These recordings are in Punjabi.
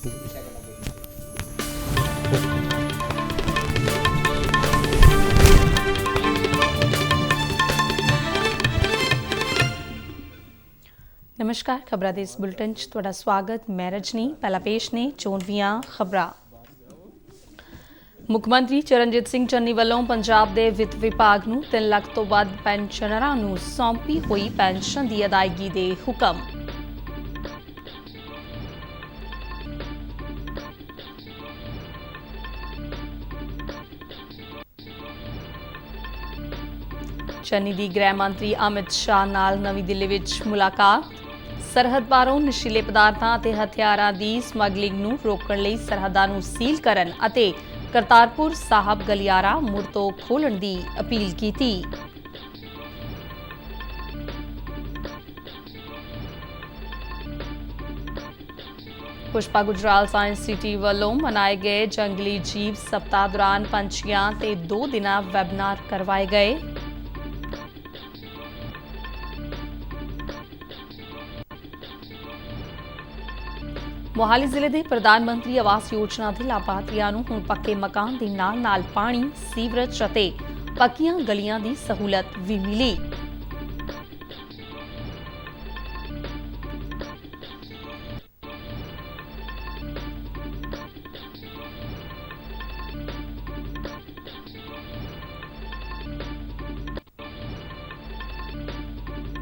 नमस्कार, खबरां दे इस बुलेटिन च तुहाडा स्वागत। मैं रजनी। पहला पेश ने चोणवीआं खबरां। मुख मंत्री चरणजीत सिंह चन्नी ਵੱਲੋਂ पंजाब ਦੇ ਵਿੱਤ ਵਿਭਾਗ ਨੂੰ 3 ਲੱਖ ਤੋਂ ਵੱਧ ਪੈਨਸ਼ਨਰਾਂ ਨੂੰ ਸੌਂਪੀ ਹੋਈ ਪੈਨਸ਼ਨ ਦੀ ਅਦਾਇਗੀ ਦੇ ਹੁਕਮ। ਚੰਨੀ ਦੀ ਗ੍ਰਹਿ ਮੰਤਰੀ ਅਮਿਤ ਸ਼ਾਹ ਨਾਲ ਨਵੀਂ ਦਿੱਲੀ ਵਿੱਚ ਮੁਲਾਕਾਤ। ਸਰਹੱਦ ਪਾਰੋਂ ਨਸ਼ੀਲੇ ਪਦਾਰਥਾਂ ਅਤੇ ਹਥਿਆਰਾਂ ਦੀ ਸਮਗਲਿੰਗ ਨੂੰ ਰੋਕਣ ਲਈ ਸਰਹੱਦਾਂ ਨੂੰ ਸੀਲ ਕਰਨ ਅਤੇ ਕਰਤਾਰਪੁਰ ਸਾਹਿਬ ਗਲਿਆਰਾ ਮੁੜ ਤੋਂ ਖੋਲ੍ਹਣ ਦੀ ਅਪੀਲ ਕੀਤੀ। ਪੁਸ਼ਪਾ ਗੁਜਰਾਲ ਸਾਇੰਸ ਸਿਟੀ ਵੱਲੋਂ ਮਨਾਏ ਗਏ ਜੰਗਲੀ ਜੀਵ ਸਪਤਾਹ ਦੌਰਾਨ ਪੰਛੀਆਂ ਤੇ 2 ਦਿਨਾਂ ਵੈਬਨਾਰ ਕਰਵਾਏ ਗਏ। ਮੋਹਾਲੀ ਜ਼ਿਲ੍ਹੇ ਦੇ ਪ੍ਰਧਾਨ ਮੰਤਰੀ ਆਵਾਸ ਯੋਜਨਾ ਦੇ ਲਾਭਪਾਤਰੀਆਂ ਨੂੰ ਹੁਣ ਪੱਕੇ ਮਕਾਨ ਦੇ ਨਾਲ-ਨਾਲ ਪਾਣੀ, ਸੀਵਰੇਜ ਅਤੇ ਪੱਕੀਆਂ ਗਲੀਆਂ ਦੀ ਸਹੂਲਤ ਵੀ ਮਿਲੀ।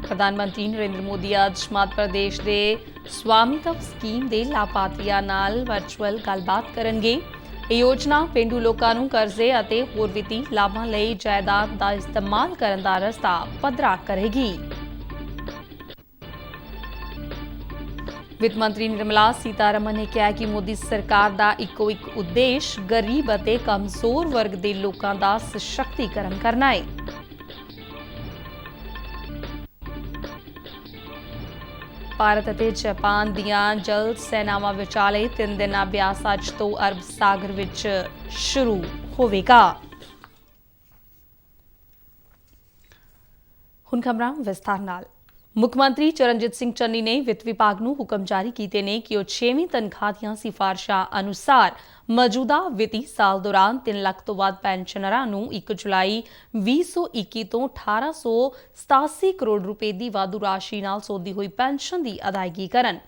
ਪ੍ਰਧਾਨ ਮੰਤਰੀ ਨਰਿੰਦਰ ਮੋਦੀ ਅੱਜ ਮੱਧ ਪ੍ਰਦੇਸ਼ ਦੇ ਸਵਾਮਿਤਵ ਸਕੀਮ ਦੇ ਲਾਭਪਾਤਰੀਆਂ ਨਾਲ ਵਰਚੁਅਲ ਗੱਲਬਾਤ ਕਰਨਗੇ। ਇਹ ਯੋਜਨਾ ਪੇਂਡੂ ਲੋਕਾਂ ਨੂੰ ਕਰਜ਼ੇ ਅਤੇ ਹੋਰ ਵਿੱਤੀ ਲਾਭਾਂ ਲਈ ਜਾਇਦਾਦ ਦਾ ਇਸਤੇਮਾਲ ਕਰਨ ਦਾ ਰਸਤਾ ਪੱਧਰਾ ਕਰੇਗੀ। ਵਿੱਤ ਮੰਤਰੀ ਨਿਰਮਲਾ ਸੀਤਾਰਮਨ ਨੇ ਕਿਹਾ ਕਿ ਮੋਦੀ ਸਰਕਾਰ ਦਾ ਇੱਕੋ ਇੱਕ ਉਦੇਸ਼ ਗਰੀਬ ਅਤੇ ਕਮਜ਼ੋਰ ਵਰਗ ਦੇ ਲੋਕਾਂ ਦਾ ਸਸ਼ਕਤੀਕਰਨ ਕਰਨਾ ਹੈ। ਭਾਰਤ ਅਤੇ ਜਾਪਾਨ ਦੀਆਂ ਜਲ ਸੈਨਾਵਾਂ ਵਿਚਾਲੇ 3 ਦਿਨਾਂ ਅਭਿਆਸ ਅੱਜ ਤੋਂ ਅਰਬ ਸਾਗਰ ਵਿੱਚ ਸ਼ੁਰੂ ਹੋਵੇਗਾ। ਹੁਣ ਖਬਰਾਂ ਵਿਸਥਾਰ ਨਾਲ। ਮੁੱਖ ਮੰਤਰੀ ਚਰਨਜੀਤ ਸਿੰਘ ਚੰਨੀ ਨੇ ਵਿੱਤ ਵਿਭਾਗ ਨੂੰ ਹੁਕਮ ਜਾਰੀ ਕੀਤੇ ਨੇ ਕਿ ਉਹ 6ਵੀਂ ਤਨਖਾਹ ਦੀਆਂ ਸਿਫਾਰਸ਼ਾਂ ਅਨੁਸਾਰ ਮੌਜੂਦਾ ਵਿੱਤੀ ਸਾਲ ਦੌਰਾਨ 3 ਲੱਖ ਤੋਂ ਵੱਧ ਪੈਨਸ਼ਨਰਾਂ ਨੂੰ 1 ਜੁਲਾਈ 2021 ਤੋਂ 1887 ਕਰੋੜ ਰੁਪਏ ਦੀ ਵਾਧੂ ਰਾਸ਼ੀ ਨਾਲ ਸੋਧੀ ਹੋਈ ਪੈਨਸ਼ਨ ਦੀ ਅਦਾਇਗੀ ਕਰਨ।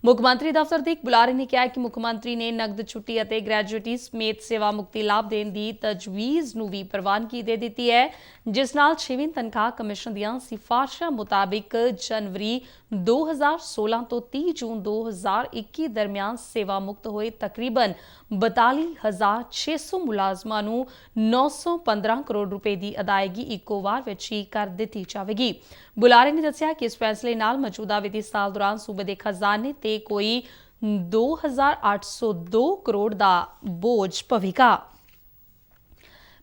ਮੁੱਖ ਮੰਤਰੀ ਦਫ਼ਤਰ ਦੇ ਇੱਕ ਬੁਲਾਰੇ ਨੇ ਕਿਹਾ ਕਿ ਮੁੱਖ ਮੰਤਰੀ ਨੇ ਨਕਦ ਛੁੱਟੀ ਅਤੇ ਗ੍ਰੈਜੂਏਟੀ ਸਮੇਤ ਸੇਵਾ ਮੁਕਤੀ ਲਾਭ ਦੇਣ ਦੀ ਤਜਵੀਜ਼ ਨੂੰ ਵੀ ਪ੍ਰਵਾਨਗੀ ਦੇ ਦਿੱਤੀ ਹੈ, ਜਿਸ ਨਾਲ 6ਵੀਂ ਤਨਖਾਹ ਕਮਿਸ਼ਨ ਦੀਆਂ ਸਿਫਾਰਸ਼ਾਂ ਮੁਤਾਬਿਕ ਜਨਵਰੀ 2016 ਤੋਂ 30 ਜੂਨ 2021 ਦਰਮਿਆਨ ਸੇਵਾ ਮੁਕਤ ਹੋਏ ਤਕਰੀਬਨ 42,600 ਮੁਲਾਜ਼ਮਾਂ ਨੂੰ 915 ਕਰੋੜ ਰੁਪਏ ਦੀ ਅਦਾਇਗੀ ਇੱਕੋ ਵਾਰ ਵਿੱਚ ਹੀ ਕਰ ਦਿੱਤੀ ਜਾਵੇਗੀ। ਬੁਲਾਰੇ ਨੇ ਦੱਸਿਆ ਕਿ ਇਸ ਫੈਸਲੇ ਨਾਲ ਮੌਜੂਦਾ ਵਿੱਤੀ ਸਾਲ ਦੌਰਾਨ ਸੂਬੇ ਦੇ ਖਜ਼ਾਨੇ ਤੇ ਕੋਈ 2,802 ਕਰੋੜ ਦਾ ਬੋਝ ਪਵੇਗਾ।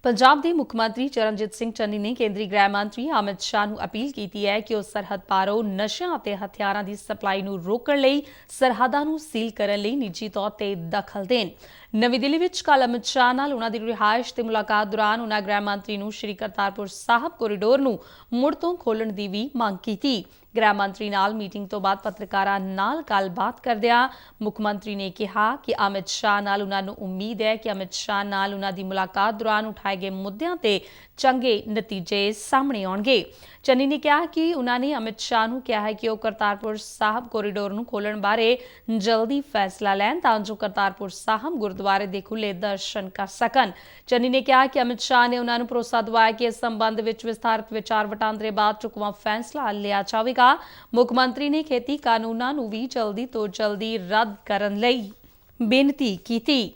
ਪੰਜਾਬ ਦੇ ਮੁੱਖ ਮੰਤਰੀ ਚਰਨਜੀਤ ਸਿੰਘ ਚੰਨੀ ਨੇ ਕੇਂਦਰੀ ਗ੍ਰਹਿ ਮੰਤਰੀ ਅਮਿਤ ਸ਼ਾਹ ਨੂੰ ਅਪੀਲ ਕੀਤੀ ਹੈ ਕਿ ਉਹ ਸਰਹੱਦ ਪਾਰੋਂ ਨਸ਼ਿਆਂ ਅਤੇ ਹਥਿਆਰਾਂ ਦੀ ਸਪਲਾਈ ਨੂੰ ਰੋਕਣ ਲਈ ਸਰਹੱਦਾਂ ਨੂੰ ਸੀਲ ਕਰਨ ਲਈ ਨਿੱਜੀ ਤੌਰ ਤੇ ਦਖਲ ਦੇਣ। ਨਵੀਂ ਦਿੱਲੀ ਵਿੱਚ ਕੱਲ੍ਹ ਅਮਿਤ ਸ਼ਾਹ ਨਾਲ ਉਨ੍ਹਾਂ ਦੀ ਰਿਹਾਇਸ਼ ਤੇ ਮੁਲਾਕਾਤ ਦੌਰਾਨ ਉਨ੍ਹਾਂ ਗ੍ਰਹਿ ਮੰਤਰੀ ਨੂੰ ਸ਼੍ਰੀ ਕਰਤਾਰਪੁਰ ਸਾਹਿਬ ਕੋਰੀਡੋਰ ਨੂੰ ਮੁੜ ਤੋਂ ਖੋਲ੍ਹਣ ਦੀ ਵੀ ਮੰਗ ਕੀਤੀ। ਗ੍ਰਹਿ ਮੰਤਰੀ ਨਾਲ ਮੀਟਿੰਗ ਤੋਂ ਬਾਅਦ ਪੱਤਰਕਾਰਾਂ ਨਾਲ ਗੱਲਬਾਤ ਕਰਦਿਆਂ ਮੁੱਖ ਮੰਤਰੀ ਨੇ ਕਿਹਾ ਕਿ ਅਮਿਤ ਸ਼ਾਹ ਨਾਲ ਉਨ੍ਹਾਂ ਨੂੰ ਉਮੀਦ ਹੈ ਕਿ ਅਮਿਤ ਸ਼ਾਹ ਨਾਲ ਉਨ੍ਹਾਂ ਦੀ ਮੁਲਾਕਾਤ ਦੌਰਾਨ ਉਠਾਏ ਗਏ ਮੁੱਦਿਆਂ ਤੇ ਚੰਗੇ ਨਤੀਜੇ ਸਾਹਮਣੇ ਆਉਣਗੇ। ਚੰਨੀ ਨੇ ਕਿਹਾ ਕਿ ਉਨ੍ਹਾਂ ਨੇ ਅਮਿਤ ਸ਼ਾਹ ਨੂੰ ਕਿਹਾ ਹੈ ਕਿ ਉਹ ਕਰਤਾਰਪੁਰ ਸਾਹਿਬ ਕੋਰੀਡੋਰ ਨੂੰ ਖੋਲ੍ਹਣ ਬਾਰੇ ਜਲਦੀ ਫੈਸਲਾ ਲੈਣ ਤਾਂ ਜੋ ਕਰਤਾਰਪੁਰ ਸਾਹਿਬ ਗੁਰਦੁਆਰੇ ਦੇ ਖੁੱਲ੍ਹੇ ਦਰਸ਼ਨ ਕਰ ਸਕਣ। ਚੰਨੀ ਨੇ ਕਿਹਾ ਕਿ ਅਮਿਤ ਸ਼ਾਹ ਨੇ ਉਨ੍ਹਾਂ ਨੂੰ ਭਰੋਸਾ ਦਿਵਾਇਆ ਕਿ ਇਸ ਸੰਬੰਧ ਵਿੱਚ ਵਿਸਥਾਰਤ ਵਿਚਾਰ ਵਟਾਂਦਰੇ ਬਾਅਦ ਢੁਕਵਾਂ ਫੈਸਲਾ ਲਿਆ ਜਾਵੇਗਾ। ਮੁੱਖ ਮੰਤਰੀ ਨੇ ਖੇਤੀ ਕਾਨੂੰਨਾਂ ਨੂੰ ਵੀ ਜਲਦੀ ਤੋਂ ਜਲਦੀ ਰੱਦ ਕਰਨ ਲਈ ਬੇਨਤੀ ਕੀਤੀ।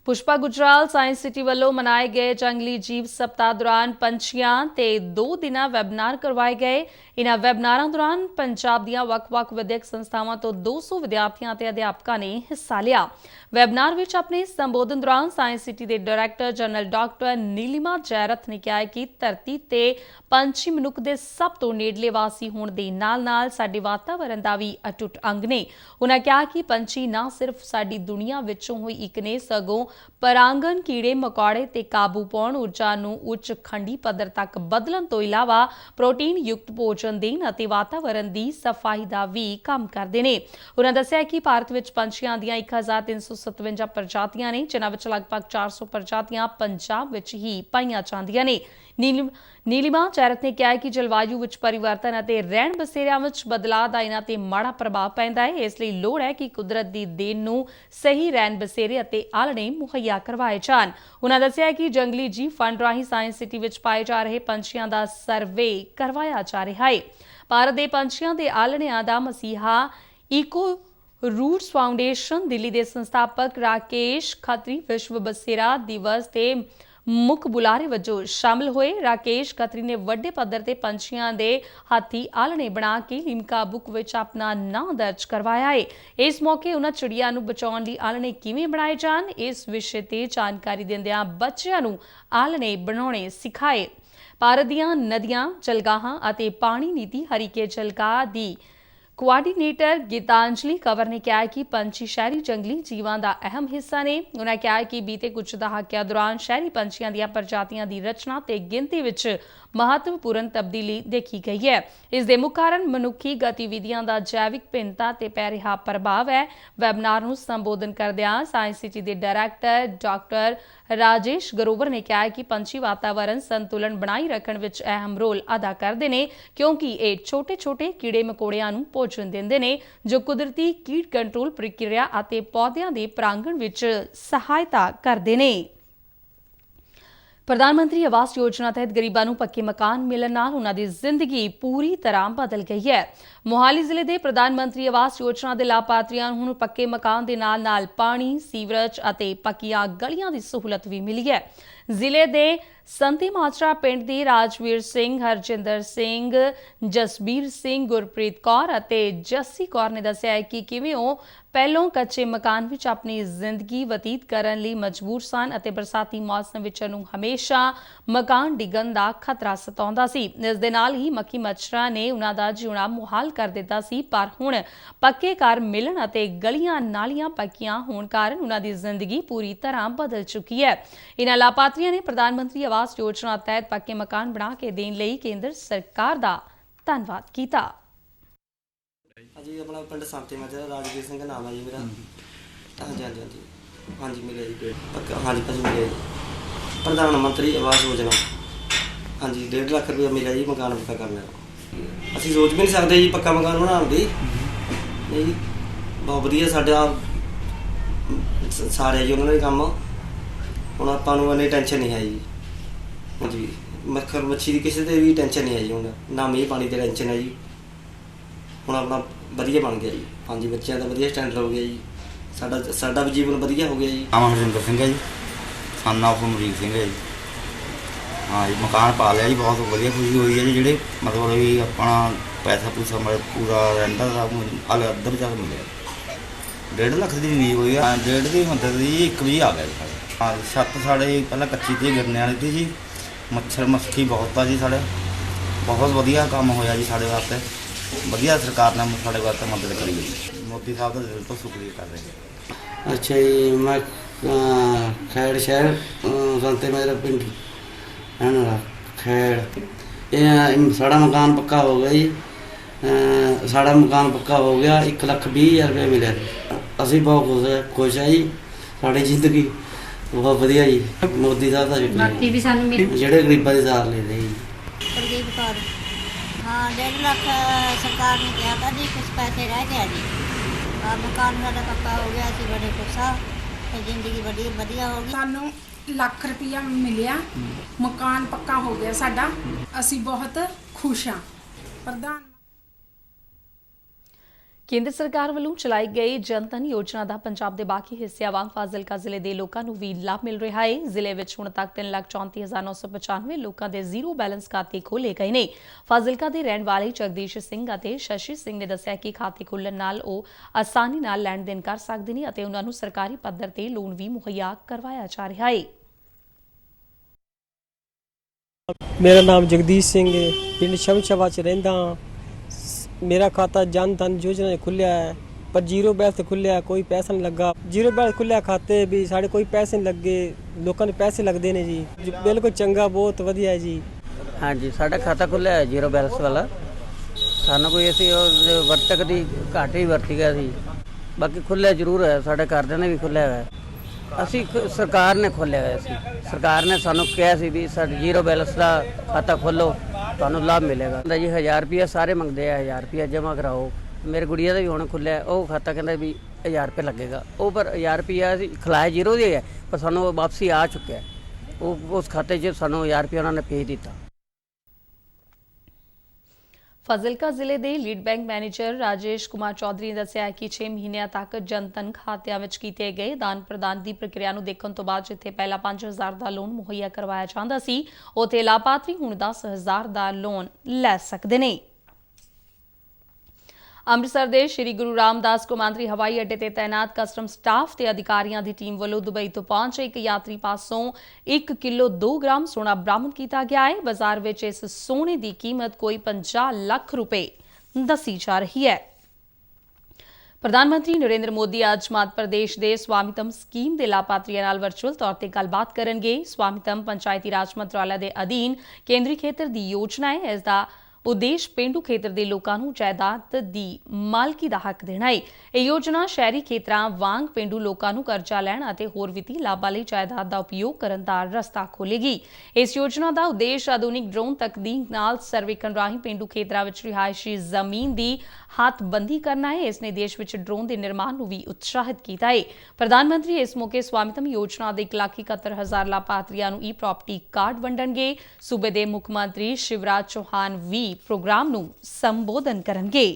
ਪੁਸ਼ਪਾ ਗੁਜਰਾਲ ਸਾਇੰਸ ਸਿਟੀ ਵੱਲੋਂ ਮਨਾਏ ਗਏ ਜੰਗਲੀ ਜੀਵ ਸਪਤਾਹ ਦੌਰਾਨ ਪੰਛੀਆਂ ਤੇ 2 ਦਿਨਾਂ ਵੈਬਨਾਰ ਕਰਵਾਏ ਗਏ। ਇਨ੍ਹਾਂ ਵੈਬਨਾਰਾਂ ਦੌਰਾਨ ਪੰਜਾਬ ਦੀਆਂ ਵੱਖ-ਵੱਖ ਵਿਦਿਅਕ ਸੰਸਥਾਵਾਂ ਤੋਂ 200 ਵਿਦਿਆਰਥੀਆਂ ਤੇ ਅਧਿਆਪਕਾਂ ਨੇ ਹਿੱਸਾ ਲਿਆ। ਵੈਬਨਾਰ ਵਿੱਚ ਆਪਣੇ ਸੰਬੋਧਨ ਦੌਰਾਨ ਸਾਇੰਸ ਸਿਟੀ ਦੇ director general doctor Neelima Jairath ਨੇ ਕਿਹਾ ਕਿ ਧਰਤੀ ਤੇ ਪੰਛੀ ਮਨੁੱਖ ਦੇ ਸਭ ਤੋਂ ਨੇੜਲੇ ਵਾਸੀ ਹੋਣ ਦੇ ਨਾਲ-ਨਾਲ ਸਾਡੇ ਵਾਤਾਵਰਣ ਦਾ ਵੀ ਅਟੁੱਟ ਅੰਗ ਨੇ। ਉਨ੍ਹਾਂ ਕਿਹਾ ਕਿ ਪੰਛੀ ਨਾ ਸਿਰਫ ਸਾਡੀ ਦੁਨੀਆ ਵਿੱਚੋਂ ਹੋਈ ਇੱਕ ਨੇ, ਸਗੋਂ ਪਰਾਂਗਣ ਕੀੜੇ ਮਕੌੜੇ ਤੇ ਕਾਬੂ ਪਾਉਣ, ਊਰਜਾ ਨੂੰ ਉੱਚ ਖੰਡੀ ਪੱਧਰ ਤੱਕ ਬਦਲਣ ਤੋਂ ਇਲਾਵਾ ਪ੍ਰੋਟੀਨ ਯੁਕਤ ਭੋਜਨ ਦੇਣ ਅਤੇ ਵਾਤਾਵਰਣ ਦੀ ਸਫਾਈ ਦਾ ਵੀ ਕੰਮ ਕਰਦੇ ਨੇ। ਉਹਨਾਂ ਦੱਸਿਆ ਕਿ ਭਾਰਤ ਵਿੱਚ ਪੰਛੀਆਂ ਦੀਆਂ 1357 ਪ੍ਰਜਾਤੀਆਂ ਨੇ, ਜਿਨ੍ਹਾਂ ਵਿੱਚ ਲਗਭਗ 400 ਪ੍ਰਜਾਤੀਆਂ ਪੰਜਾਬ ਵਿੱਚ ਹੀ ਪਾਈਆਂ ਜਾਂਦੀਆਂ ਨੇ। ਨੀਲਿਮਾ ਚੈਰਤ ਨੇ ਕਿਹਾ ਕਿ ਜਲਵਾਯੂ ਵਿੱਚ ਪਰਿਵਰਤਨ ਅਤੇ ਰਹਿਣ ਬਸੇਰਿਆਂ ਵਿੱਚ ਬਦਲਾਅ ਦਾ ਇਹਨਾਂ ਤੇ ਮਾੜਾ ਪ੍ਰਭਾਵ ਪੈਂਦਾ ਹੈ। ਇਸ ਲਈ ਲੋੜ ਹੈ ਕਿ ਕੁਦਰਤ ਦੀ ਦੇਣ ਨੂੰ ਸਹੀ ਰਹਿਣ ਬਸੇਰੇ ਅਤੇ ਆਲਣੇ ਮੁਹੱਈਆ ਕਰਵਾਏ ਜਾਣ। ਉਹਨਾਂ ਦੱਸਿਆ ਕਿ ਜੰਗਲੀ ਜੀਵ ਫੰਡ ਰਾਹੀਂ ਸਾਇੰਸ ਸਿਟੀ ਵਿੱਚ ਪਾਏ ਜਾ ਰਹੇ ਪੰਛੀਆਂ ਦਾ ਸਰਵੇ ਕਰਵਾਇਆ ਜਾ ਰਿਹਾ ਹੈ। ਭਾਰਤ ਦੇ ਪੰਛੀਆਂ ਦੇ ਆਲਣਿਆਂ ਦਾ ਮਸੀਹਾ ਈਕੋ रूट्स फाउंडेशन दिल्ली के संस्थापक राकेश खत्री विश्व बसेरा दिवस के मुख बुलारे वजों शामिल हुए। राकेश खत्री ने वड्डे पद्धर ते पंछियां दे हाथी आलणे बना के लिम्का बुक विच अपना नाम दर्ज करवाया है। इस मौके उन्हां चिड़ियां नूं बचाउण लई आलणे किवें बनाए जाण, इस विषय ते जानकारी दिंदिआं बच्चिआं नूं आलणे बनाउणे सिखाए। भारत दीआं नदियां, जलगाहां अते पाणी नीति हरीके जलगाह दी कोआर्डीनेटर गीतांजलि कंवर ने कहा कि पंछी शहरी जंगली जीवां दा अहम हिस्सा ने। उन्होंने कहा कि बीते कुछ दहाकिਆਂ दौरान शहरी पंछियां ਦੀਆਂ ਪ੍ਰਜਾਤੀਆਂ ਦੀ ਰਚਨਾ ਤੇ ਗਿਣਤੀ ਵਿੱਚ महत्वपूर्ण तब्दीली देखी गई है। इस दे मुख कारण मनुखी गतिविधियां दा जैविक भिन्नता ते पै रहा प्रभाव है। वैबनार नूं संबोधन करदिआं साइंस सिटी के डायरैक्टर डॉक्टर राजेश ग्रोवर ने कहा कि पंछी वातावरण संतुलन बनाई रखण विच अहम रोल अदा करदे ने, क्योंकि ये छोटे छोटे कीड़े मकोड़ियां नूं भोजन दिंदे ने, जो कुदरती कीट कंट्रोल प्रक्रिया अते पौधिਆਂ ਦੇ प्रांगण विच सहायता करदे ने। प्रधानमंत्री आवास योजना तहत गरीबां नूं पक्के मकान मिलण नाल उन्हां दी जिंदगी पूरी तरह बदल गई है। मोहाली जिले के प्रधानमंत्री आवास योजना के लाभार्थियों नूं हुण पक्के मकान के नाल पानी, सीवरेज अते पक्कियां गलियां की सहूलत भी मिली है। जिले के संती माजरा पिंड दी राजवीर सिंह, हरजिंदर सिंह, जसबीर सिंह, गुरप्रीत कौर अते जस्सी कौर ने दस्सिया कि किवें ओह पहलों कच्चे मकान विच अपनी जिंदगी बतीत करन लई मजबूर सन अते बरसाती मौसम विच उन्हें हमेशा मकान डिगण दा खतरा सताउंदा सी। इस दे नाल ही मक्खी मच्छरां ने उन्हां दा जीउणा मुहाल कर दित्ता सी, पर हुण पक्के घर मिलण अते गलियां नालियां पक्कियां होण कारण उन्हां दी जिंदगी पूरी तरह बदल चुकी है। इन्हां लाभार्थियों ने प्रधानमंत्री आवास योजना तहत पक्के मकान बना के देण लई केंद्र सरकार दा धन्नवाद कीता। जी अपना पिंड सांते माजरा, राजवीर सिंह नाम है जी मेरा। हाँ जी हाँ जी हाँ जी हाँ जी मिले जी हाँ जी भाजी मिले जी प्रधानमंत्री आवास योजना। हाँ जी 1.5 लाख रुपया मिला जी मकान पक्का करने। ਅਸੀਂ ਸੋਚ ਵੀ ਨਹੀਂ ਸਕਦੇ ਜੀ ਪੱਕਾ ਮਕਾਨ ਬਣਾਉਣ ਦੀ। ਨਹੀਂ ਬਹੁਤ ਵਧੀਆ ਸਾਡਾ ਸਾਰੇ ਜੀ ਉਹਨਾਂ ਨੇ ਕੰਮ। ਹੁਣ ਆਪਾਂ ਨੂੰ ਇੰਨੀ ਟੈਨਸ਼ਨ ਨਹੀਂ ਹੈ ਜੀ। ਹਾਂਜੀ ਮੱਖਰ ਮੱਛੀ ਦੀ ਕਿਸੇ ਤੇ ਵੀ ਟੈਨਸ਼ਨ ਨਹੀਂ ਹੈ ਜੀ। ਹੁਣ ਨਾ ਮੀਂਹ ਪਾਣੀ ਦੀ ਟੈਨਸ਼ਨ ਹੈ ਜੀ। ਹੁਣ ਆਪਣਾ ਵਧੀਆ ਬਣ ਗਿਆ ਜੀ। 5 ਬੱਚਿਆਂ ਦਾ ਵਧੀਆ ਸਟੈਂਡਰਡ ਹੋ ਗਿਆ ਜੀ। ਸਾਡਾ ਵੀ ਜੀਵਨ ਵਧੀਆ ਹੋ ਗਿਆ ਜੀ। ਨਾਮ ਹਰਜਿੰਦਰ ਸਿੰਘ ਹੈ ਜੀ, ਸਨ ਆਫ ਅਮਰੀਕ ਸਿੰਘ ਹੈ ਜੀ। ਹਾਂ ਜੀ ਮਕਾਨ ਪਾ ਲਿਆ ਜੀ, ਬਹੁਤ ਵਧੀਆ ਖੁਸ਼ੀ ਹੋਈ ਹੈ ਜੀ। ਜਿਹੜੇ ਮਤਲਬ ਵੀ ਆਪਣਾ ਪੈਸਾ ਪੂਸਾ ਪੂਰਾ ਰਹਿੰਦਾ ਹਾਲੇ ਅੱਧਰ ਤੱਕ ਮਿਲਿਆ। 1.5 ਲੱਖ ਦੀ ਨੀਂਹ ਹੋਈ ਆ। 1.5 ਦੀ ਹੁੰਦੇ ਜੀ 1 ਵੀ ਆ ਗਿਆ ਜੀ ਸਾਡੇ। ਹਾਂ ਛੱਤ ਸਾਡੇ ਪਹਿਲਾਂ ਕੱਚੀ ਤੇ ਗਿਰਨੇ ਵਾਲੀ ਸੀ ਜੀ। ਮੱਛਰ ਮੱਖੀ ਬਹੁਤ ਆ ਜੀ ਸਾਡੇ। ਬਹੁਤ ਵਧੀਆ ਕੰਮ ਹੋਇਆ ਜੀ ਸਾਡੇ ਵਾਸਤੇ। ਵਧੀਆ ਸਰਕਾਰ ਨੇ ਸਾਡੇ ਵਾਸਤੇ ਮਦਦ ਕਰੀ ਜੀ। ਮੋਦੀ ਸਾਹਿਬ ਦਾ ਦਿਲ ਤੋਂ ਸ਼ੁਕਰੀਆ ਕਰ ਰਹੇ ਹਾਂ। अच्छा जी मैं खैड़ शहर संते मेरा पिंड है ना खैड़। ये साड़ा मकान पक्का हो गया जी। साड़ा मकान पक्का हो गया। 1,20,000 रुपये मिले। असी बहुत खुश है जी। साड़ी जिंदगी बहुत वधिया जी। मोदी साहब का शुक्रिया ਜਿਹੜੇ ਗਰੀਬਾਂ ਦੀ ਸਾਰ ਲੈ ਰਹੇ ਜੀ। प्रदीप कौर। हाँ 1.5 लाख सरकार ने किया था जी, कुछ पैसे रह गए जी। मकान साਡਾ पक्का हो गया, ਅਸੀਂ बड़े खुश हाँ। ਜ਼ਿੰਦਗੀ ਬੜੀ ਵਧੀਆ ਹੋ ਗਈ। ਸਾਨੂੰ ਲੱਖ ਰੁਪਈਆ ਮਿਲਿਆ, ਮਕਾਨ ਪੱਕਾ ਹੋ ਗਿਆ ਸਾਡਾ। ਅਸੀਂ ਬਹੁਤ ਖੁਸ਼ ਹਾਂ। ਪ੍ਰਧਾਨ ਕੇਂਦਰ ਸਰਕਾਰ ਵੱਲੋਂ ਚਲਾਈ ਗਈ ਜਨਧਨ ਯੋਜਨਾ ਦਾ ਪੰਜਾਬ ਦੇ ਬਾਕੀ ਹਿੱਸਿਆਂ ਵਾਂਗ ਫਾਜ਼ਿਲਕਾ ਜ਼ਿਲ੍ਹੇ ਦੇ ਲੋਕਾਂ ਨੂੰ ਵੀ ਲਾਭ ਮਿਲ ਰਿਹਾ ਹੈ। ਜ਼ਿਲ੍ਹੇ ਵਿੱਚ ਹੁਣ ਤੱਕ 3,34,995 ਲੋਕਾਂ ਦੇ ਜ਼ੀਰੋ ਬੈਲੈਂਸ ਖਾਤੇ ਖੋਲ੍ਹੇ ਗਏ ਨੇ। ਫਾਜ਼ਿਲਕਾ ਦੇ ਰਹਿਣ ਵਾਲੇ ਜਗਦੀਸ਼ ਸਿੰਘ ਅਤੇ ਸ਼ਸ਼ੀ ਸਿੰਘ ਨੇ ਦੱਸਿਆ ਕਿ ਖਾਤੇ ਖੋਲ੍ਹਣ ਨਾਲ ਉਹ ਆਸਾਨੀ ਨਾਲ ਲੈਣ ਦੇਣ ਕਰ ਸਕਦੇ ਨੇ ਅਤੇ ਉਹਨਾਂ ਨੂੰ ਸਰਕਾਰੀ ਪੱਧਰ ਤੇ ਲੋਨ ਵੀ ਮੁਹੱਈਆ ਕਰਵਾਇਆ ਜਾ ਰਿਹਾ ਹੈ। मेरा नाम जगदीश सिंह है, पिंड शमशाबाद च रहिंदा। मेरा खाता जन धन योजना खुलिया है। पर जीरो बैलेंस खुलिया, कोई पैसा नहीं लगा। जीरो बैलेंस खुलिया खाते भी साढ़े कोई पैसे नहीं लगे, लोगों ने पैसे लगते ने जी। बिल्कुल चंगा, बहुत वधिया है जी। हाँ जी, साढ़ा खाता खुलिया है जीरो बैलेंस वाला। सानू कोई ऐसी वर्तक की घाट ही वरती गया सी, बाकी खुलिया जरूर है, साढ़े घरदिਆਂ ने भी खुलिया है। ਅਸੀਂ ਸਰਕਾਰ ਨੇ ਖੋਲ੍ਹਿਆ ਹੋਇਆ ਸੀ, ਸਰਕਾਰ ਨੇ ਸਾਨੂੰ ਕਿਹਾ ਸੀ ਵੀ ਸਾਡਾ ਜ਼ੀਰੋ ਬੈਲੈਂਸ ਦਾ ਖਾਤਾ ਖੋਲੋ, ਤੁਹਾਨੂੰ ਲਾਭ ਮਿਲੇਗਾ। ਕਹਿੰਦਾ ਜੀ 1000 ਰੁਪਇਆ ਸਾਰੇ ਮੰਗਦੇ ਆ, 1000 ਰੁਪਇਆ ਜਮ੍ਹਾਂ ਕਰਾਓ। ਮੇਰੇ ਗੁੜੀਆ ਦਾ ਵੀ ਹੁਣ ਖੁੱਲਿਆ, ਉਹ ਖਾਤਾ ਕਹਿੰਦਾ ਵੀ 1000 ਰੁਪਇਆ ਲੱਗੇਗਾ। ਉਹ ਪਰ 1000 ਰੁਪਇਆ ਅਸੀਂ ਖਿਲਾਇਆ ਜ਼ੀਰੋ ਦੇ ਹੈ, ਪਰ ਸਾਨੂੰ ਵਾਪਸੀ ਆ ਚੁੱਕਿਆ। ਉਹ ਉਸ ਖਾਤੇ 'ਚ ਸਾਨੂੰ 1000 ਰੁਪਇਆ ਉਹਨਾਂ ਨੇ ਭੇਜ ਦਿੱਤਾ। ਫਾਜ਼ਿਲਕਾ ਜ਼ਿਲ੍ਹੇ ਦੇ lead bank manager Rajesh Kumar Chaudhary ਨੇ ਦੱਸਿਆ ਕਿ 6 ਮਹੀਨਿਆਂ ਤੱਕ ਜਨਧਨ ਖਾਤਿਆਂ ਵਿੱਚ ਕੀਤੇ ਗਏ ਦਾਨ ਪ੍ਰਦਾਨ ਦੀ ਪ੍ਰਕਿਰਿਆ ਨੂੰ ਦੇਖਣ ਤੋਂ ਬਾਅਦ ਜਿੱਥੇ ਪਹਿਲਾਂ 5000 ਦਾ ਲੋਨ ਮੁਹੱਈਆ ਕਰਵਾਇਆ ਜਾਂਦਾ ਸੀ, ਉੱਥੇ ਲਾਭਪਾਤਰੀ ਹੁਣ 10000 ਦਾ ਲੋਨ ਲੈ ਸਕਦੇ ਨੇ। ਅੰਮ੍ਰਿਤਸਰ ਦੇ ਸ਼੍ਰੀ ਗੁਰੂ ਰਾਮਦਾਸ ਕੌਮਾਂਤਰੀ ਹਵਾਈ ਅੱਡੇ ਤੇ ਤੈਨਾਤ ਕਸਟਮ ਸਟਾਫ ਤੇ ਅਧਿਕਾਰੀਆਂ ਦੀ ਟੀਮ ਵੱਲੋਂ ਦੁਬਈ ਤੋਂ ਪਹੁੰਚੇ ਇੱਕ ਯਾਤਰੀ ਪਾਸੋਂ 1 ਕਿਲੋ 2 ਗ੍ਰਾਮ ਸੋਨਾ ਬਰਾਮਦ ਕੀਤਾ ਗਿਆ ਹੈ। ਬਾਜ਼ਾਰ ਵਿੱਚ ਇਸ ਸੋਨੇ ਦੀ ਕੀਮਤ ਕੋਈ 50 ਲੱਖ ਰੁਪਏ ਦੱਸੀ ਜਾ ਰਹੀ ਹੈ। ਪ੍ਰਧਾਨ ਮੰਤਰੀ ਨਰਿੰਦਰ ਮੋਦੀ ਅੱਜ ਮੱਧ ਪ੍ਰਦੇਸ਼ ਦੇ ਸਵਾਮਿਤਮ ਸਕੀਮ ਦੇ ਲਾਭਪਾਤਰੀਆਂ ਨਾਲ ਵਰਚੁਅਲ ਤੌਰ ਤੇ ਗੱਲਬਾਤ ਕਰਨਗੇ। ਸਵਾਮਿਤਮ ਪੰਚਾਇਤੀ ਰਾਜ ਮੰਤਰਾਲਾ ਦੇ ਅਧੀਨ ਕੇਂਦਰੀ ਖੇਤਰ ਦੀ ਯੋਜਨਾ ਹੈ। ਇਸ ਦਾ ਉਦੇਸ਼ ਪੇਂਡੂ ਖੇਤਰ ਦੇ ਲੋਕਾਂ ਨੂੰ ਜਾਇਦਾਦ ਦੀ ਮਾਲਕੀ ਦਾ ਹੱਕ ਦੇਣਾ ਹੈ। ਇਹ ਯੋਜਨਾ ਸ਼ਹਿਰੀ ਖੇਤਰਾਂ ਵਾਂਗ ਪੇਂਡੂ ਲੋਕਾਂ ਨੂੰ ਕਰਜ਼ਾ ਲੈਣ ਅਤੇ ਹੋਰ ਵਿੱਤੀ ਲਾਭਾਂ ਲਈ ਜਾਇਦਾਦ ਦਾ ਉਪਯੋਗ ਕਰਨ ਦਾ ਰਸਤਾ ਖੋਲ੍ਹੇਗੀ। ਇਸ ਯੋਜਨਾ ਦਾ ਉਦੇਸ਼ ਆਧੁਨਿਕ ਡਰੋਨ ਤਕਨੀਕ ਨਾਲ ਸਰਵੇਖਣ ਰਾਹੀਂ ਪੇਂਡੂ ਖੇਤਰਾਂ ਵਿੱਚ ਰਿਹਾਇਸ਼ੀ ਜ਼ਮੀਨ ਦੀ ਹੱਥਬੰਦੀ ਕਰਨਾ ਹੈ। ਇਸ ਨੇ ਦੇਸ਼ ਵਿੱਚ ਡਰੋਨ ਦੇ ਨਿਰਮਾਣ ਨੂੰ ਵੀ ਉਤਸ਼ਾਹਿਤ ਕੀਤਾ ਹੈ। ਪ੍ਰਧਾਨ ਮੰਤਰੀ ਇਸ ਮੌਕੇ ਸਵਾਮਿਤਮ ਯੋਜਨਾ ਦੇ 1,71,000 ਲਾਭਪਾਤਰੀਆਂ ਨੂੰ ਪ੍ਰਾਪਰਟੀ ਕਾਰਡ ਵੰਡਣਗੇ। ਸੂਬੇ ਦੇ ਮੁੱਖ ਮੰਤਰੀ ਸ਼ਿਵਰਾਜ ਚੌਹਾਨ ਵੀ प्रोग्राम ਨੂੰ ਸੰਬੋਧਨ ਕਰਨਗੇ।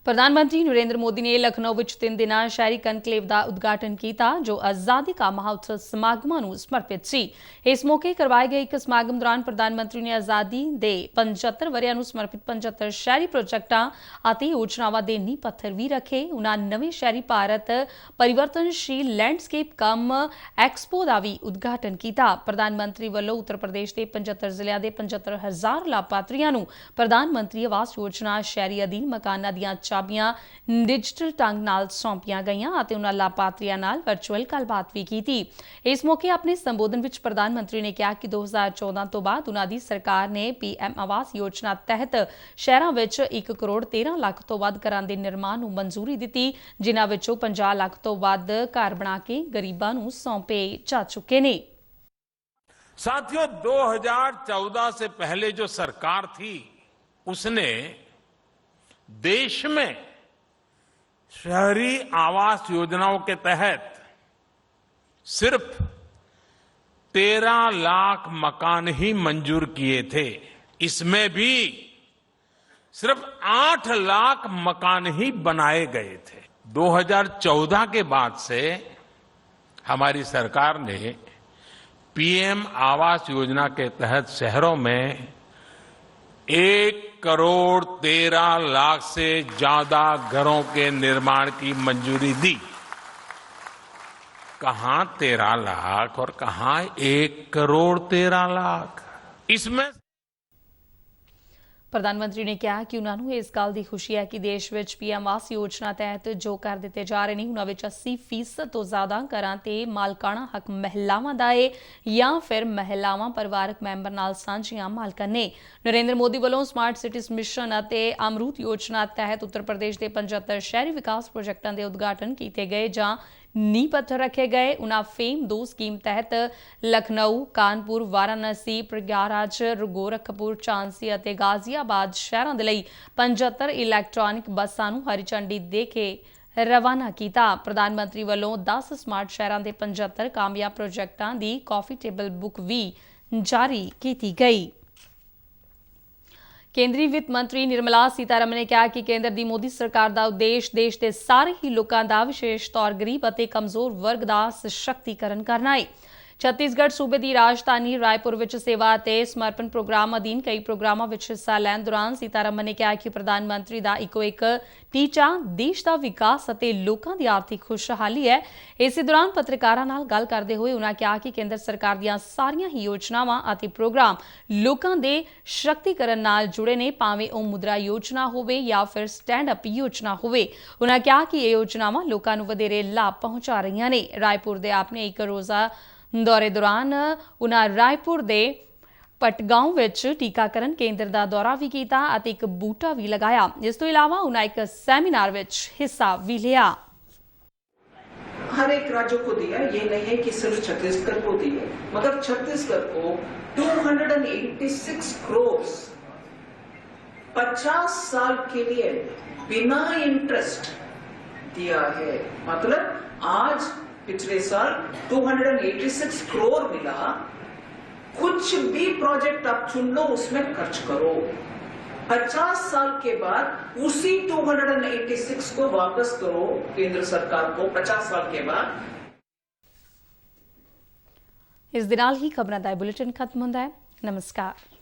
ਪ੍ਰਧਾਨ ਮੰਤਰੀ ਨਰਿੰਦਰ ਮੋਦੀ ਨੇ ਲਖਨਊ ਵਿੱਚ 3 ਦਿਨਾਂ ਸ਼ਹਿਰੀ ਕਨਕਲੇਵ ਦਾ ਉਦਘਾਟਨ ਕੀਤਾ, ਜੋ ਆਜ਼ਾਦੀ ਕਾ ਮਹੋਤਸਵ ਸਮਾਗਮਾਂ ਨੂੰ ਸਮਰਪਿਤ ਸੀ। ਇਸ ਮੌਕੇ ਕਰਵਾਏ ਗਏ ਇੱਕ ਸਮਾਗਮ ਦੌਰਾਨ ਪ੍ਰਧਾਨ ਮੰਤਰੀ ਨੇ ਆਜ਼ਾਦੀ ਦੇ 75 ਵਰ੍ਹਿਆਂ ਨੂੰ ਸਮਰਪਿਤ 75 ਸ਼ਹਿਰੀ ਪ੍ਰੋਜੈਕਟਾਂ ਅਤੇ ਯੋਜਨਾਵਾਂ ਦੇ ਨੀਂਹ ਪੱਥਰ ਵੀ ਰੱਖੇ। ਉਨ੍ਹਾਂ ਨਵੇਂ ਸ਼ਹਿਰੀ ਭਾਰਤ ਪਰਿਵਰਤਨਸ਼ੀਲ ਲੈਂਡਸਕੇਪ ਕਮ ਐਕਸਪੋ ਦਾ ਵੀ ਉਦਘਾਟਨ ਕੀਤਾ। ਪ੍ਰਧਾਨ ਮੰਤਰੀ ਵੱਲੋਂ ਉੱਤਰ ਪ੍ਰਦੇਸ਼ ਦੇ 75 ਜ਼ਿਲ੍ਹਿਆਂ ਦੇ 75000 ਲਾਭਪਾਤਰੀਆਂ ਨੂੰ ਪ੍ਰਧਾਨ ਮੰਤਰੀ ਆਵਾਸ ਯੋਜਨਾ ਸ਼ਹਿਰੀ ਅਧੀਨ ਮਕਾਨਾਂ ਦੀਆਂ ਚਾਬੀਆਂ ਡਿਜੀਟਲ ਢੰਗ ਨਾਲ ਸੌਂਪੀਆਂ ਗਈਆਂ ਅਤੇ ਉਨ੍ਹਾਂ ਲਾਭਪਾਤਰੀਆਂ ਨਾਲ ਵਰਚੁਅਲ ਗੱਲਬਾਤ ਵੀ ਕੀਤੀ। ਇਸ ਮੌਕੇ ਆਪਣੇ ਸੰਬੋਧਨ ਵਿੱਚ ਪ੍ਰਧਾਨ ਮੰਤਰੀ ਨੇ ਕਿਹਾ ਕਿ 2014 ਤੋਂ ਬਾਅਦ ਉਨ੍ਹਾਂ ਦੀ ਸਰਕਾਰ ਨੇ PM ਆਵਾਸ ਯੋਜਨਾ ਤਹਿਤ ਸ਼ਹਿਰਾਂ ਵਿੱਚ 1 ਕਰੋੜ 13 ਲੱਖ ਤੋਂ ਵੱਧ ਘਰਾਂ ਦੇ ਨਿਰਮਾਣ ਨੂੰ ਮਨਜ਼ੂਰੀ ਦਿੱਤੀ, ਜਿਨ੍ਹਾਂ ਵਿੱਚੋਂ 50 ਲੱਖ ਤੋਂ ਵੱਧ ਘਰ ਬਣਾ ਕੇ ਗਰੀਬਾਂ ਨੂੰ ਸੌਂਪੇ ਜਾ ਚੁੱਕੇ ਨੇ। साथियों, 2014 से पहले जो सरकार थी उसने देश में शहरी आवास योजनाओं के तहत सिर्फ 13 लाख मकान ही मंजूर किए थे। इसमें भी सिर्फ 8 लाख मकान ही बनाए गए थे। 2014 के बाद से हमारी सरकार ने PM आवास योजना के तहत शहरों में 1 करोड़ 13 लाख से ज्यादा घरों के निर्माण की मंजूरी दी। कहां 13 लाख और कहां 1 करोड़ 13 लाख। इसमें ਪ੍ਰਧਾਨ ਮੰਤਰੀ ਨੇ ਕਿਹਾ ਕਿ ਉਨ੍ਹਾਂ ਨੂੰ ਇਸ ਗੱਲ ਦੀ ਖੁਸ਼ੀ ਹੈ ਕਿ ਦੇਸ਼ ਵਿੱਚ PM ਆਵਾਸ ਯੋਜਨਾ ਤਹਿਤ ਜੋ ਕਰ ਦਿੱਤੇ ਜਾ ਰਹੇ ਨੇ, ਉਹਨਾਂ ਵਿੱਚ 80% ਤੋਂ ਜ਼ਿਆਦਾ ਘਰਾਂ ਤੇ ਮਾਲਕਾਣਾ ਹੱਕ ਮਹਿਲਾਵਾਂ ਦਾ ਹੈ ਜਾਂ ਫਿਰ ਮਹਿਲਾਵਾਂ ਪਰਿਵਾਰਕ ਮੈਂਬਰ ਨਾਲ ਸਾਂਝੀਆਂ ਮਾਲਕਾਂ ਨੇ। ਨਰਿੰਦਰ ਮੋਦੀ ਵੱਲੋਂ ਸਮਾਰਟ ਸਿਟੀਜ਼ ਮਿਸ਼ਨ ਅਤੇ ਅਮਰੂਤ ਯੋਜਨਾ ਤਹਿਤ ਉੱਤਰ ਪ੍ਰਦੇਸ਼ ਦੇ 75 ਸ਼ਹਿਰੀ ਵਿਕਾਸ ਪ੍ਰੋਜੈਕਟਾਂ ਦੇ ਉਦਘਾਟਨ ਕੀਤੇ ਗਏ ਜਾਂ नींह पत्थर रखे गए। उन्हें फेम 2 स्कीम तहत लखनऊ, कानपुर, वाराणसी, प्रयागराज, गोरखपुर, झांसी और गाजियाबाद शहरों के लिए 75 इलैक्ट्रॉनिक बसां नूं हरी झंडी दे के रवाना किया। प्रधानमंत्री वालों 10 स्मार्ट शहरों के 75 कामयाब प्रोजैक्टां की कॉफी टेबल बुक भी जारी की गई। ਕੇਂਦਰੀ ਵਿੱਤ ਮੰਤਰੀ ਨਿਰਮਲਾ ਸੀਤਾਰਮਨ ਨੇ ਕਿਹਾ ਕਿ ਕੇਂਦਰ ਦੀ ਮੋਦੀ ਸਰਕਾਰ ਦਾ ਉਦੇਸ਼ ਦੇਸ਼ ਦੇ ਸਾਰੇ ਹੀ ਲੋਕਾਂ ਦਾ, ਵਿਸ਼ੇਸ਼ ਤੌਰ ਗਰੀਬ ਅਤੇ ਕਮਜ਼ੋਰ ਵਰਗ ਦਾ ਸਸ਼ਕਤੀਕਰਨ ਕਰਨਾ ਹੈ। ਛੱਤੀਸਗੜ੍ਹ ਸੂਬੇ ਦੀ ਰਾਜਧਾਨੀ ਰਾਏਪੁਰ ਵਿੱਚ ਸੇਵਾ ਅਤੇ ਸਮਰਪਣ ਪ੍ਰੋਗਰਾਮ ਅਧੀਨ ਕਈ ਪ੍ਰੋਗਰਾਮਾਂ ਵਿੱਚ ਹਿੱਸਾ ਲੈਣ ਦੌਰਾਨ ਸੀਤਾਰਮਨ ਨੇ ਕਿਹਾ ਕਿ ਪ੍ਰਧਾਨ ਮੰਤਰੀ ਦਾ ਇੱਕੋ ਇੱਕ ਟੀਚਾ ਦੇਸ਼ ਦਾ ਵਿਕਾਸ ਅਤੇ ਲੋਕਾਂ ਦੀ ਆਰਥਿਕ ਖੁਸ਼ਹਾਲੀ ਹੈ। ਇਸੇ ਦੌਰਾਨ ਪੱਤਰਕਾਰਾਂ ਨਾਲ ਗੱਲ ਕਰਦੇ ਹੋਏ ਉਨ੍ਹਾਂ ਕਿਹਾ ਕਿ ਕੇਂਦਰ ਸਰਕਾਰ ਦੀਆਂ ਸਾਰੀਆਂ ਹੀ ਯੋਜਨਾਵਾਂ ਅਤੇ ਪ੍ਰੋਗਰਾਮ ਲੋਕਾਂ ਦੇ ਸ਼ਕਤੀਕਰਨ ਨਾਲ ਜੁੜੇ ਨੇ, ਭਾਵੇਂ ਉਹ ਮੁਦਰਾ ਯੋਜਨਾ ਹੋਵੇ ਜਾਂ ਫਿਰ ਸਟੈਂਡ ਅਪ ਯੋਜਨਾ ਹੋਵੇ। ਉਨ੍ਹਾਂ ਕਿਹਾ ਕਿ ਇਹ ਯੋਜਨਾਵਾਂ ਲੋਕਾਂ ਨੂੰ ਵਧੇਰੇ ਲਾਭ ਪਹੁੰਚਾ ਰਹੀਆਂ ਨੇ। ਰਾਏਪੁਰ ਦੇ ਆਪਣੇ ਇੱਕ ਰੋਜ਼ਾ ਦੌਰੇ ਦੌਰਾਨ ਉਨ੍ਹਾਂ ਰਾਏਪੁਰ ਦੇ ਪਟਗਾਉਂ ਵਿੱਚ ਟੀਕਾਕਰਨ ਕੇਂਦਰ ਦਾ ਦੌਰਾ ਵੀ ਕੀਤਾ ਅਤੇ ਇੱਕ ਬੂਟਾ ਵੀ ਲਗਾਇਆ। ਇਸ ਤੋਂ ਇਲਾਵਾ ਉਨ੍ਹਾਂ ਇੱਕ ਸੈਮੀਨਾਰ ਵਿੱਚ ਹਿੱਸਾ भी लिया। हर एक राज्यों को दिया, ये नहीं है कि सिर्फ छत्तीसगढ़ को दिए, मगर छत्तीसगढ़ को 286 करोड़ 50 साल के लिए बिना इंटरेस्ट दिया है। मतलब आज पिछले साल 286 करोड़ मिला। कुछ भी प्रोजेक्ट आप चुन लो, उसमें खर्च करो। 50 साल के बाद उसी 286 को वापस करो केंद्र सरकार को 50 साल के बाद। ਇਸ ਦੇ ਨਾਲ ਹੀ ਖਬਰਾਂ ਦਾ ਬੁਲੇਟਿਨ ਖਤਮ ਹੁੰਦਾ ਹੈ। ਨਮਸਕਾਰ।